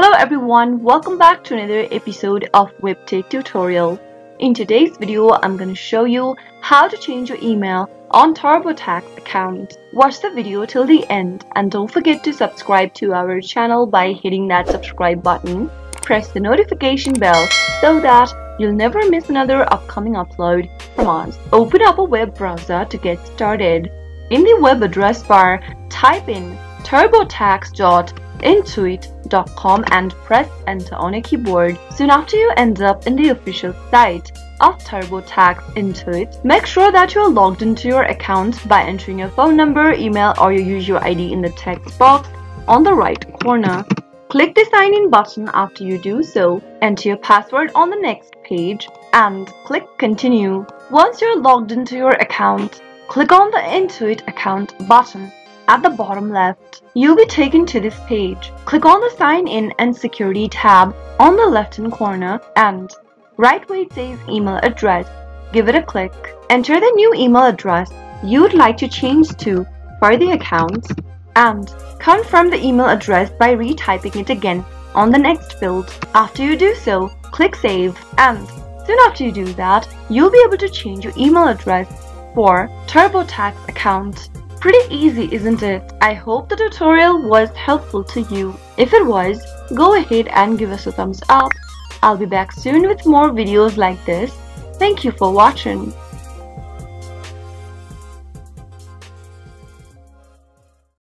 Hello everyone, welcome back to another episode of Webtech Tutorial. In today's video, I'm going to show you how to change your email on TurboTax account. Watch the video till the end and don't forget to subscribe to our channel by hitting that subscribe button. Press the notification bell so that you'll never miss another upcoming upload from us. Open up a web browser to get started. In the web address bar, type in turbotax.intuit.com and press enter on your keyboard. Soon after you end up in the official site of TurboTax Intuit, make sure that you are logged into your account by entering your phone number, email or your user ID in the text box on the right corner. Click the sign in button after you do so, enter your password on the next page and click continue. Once you're logged into your account, click on the Intuit account button at the bottom left. You'll be taken to this page. Click on the Sign In and Security tab on the left-hand corner and right where it says email address, give it a click. Enter the new email address you'd like to change to for the account and confirm the email address by retyping it again on the next field. After you do so, click Save and soon after you do that, you'll be able to change your email address for TurboTax account. Pretty easy, isn't it? I hope the tutorial was helpful to you. If it was, go ahead and give us a thumbs up. I'll be back soon with more videos like this. Thank you for watching.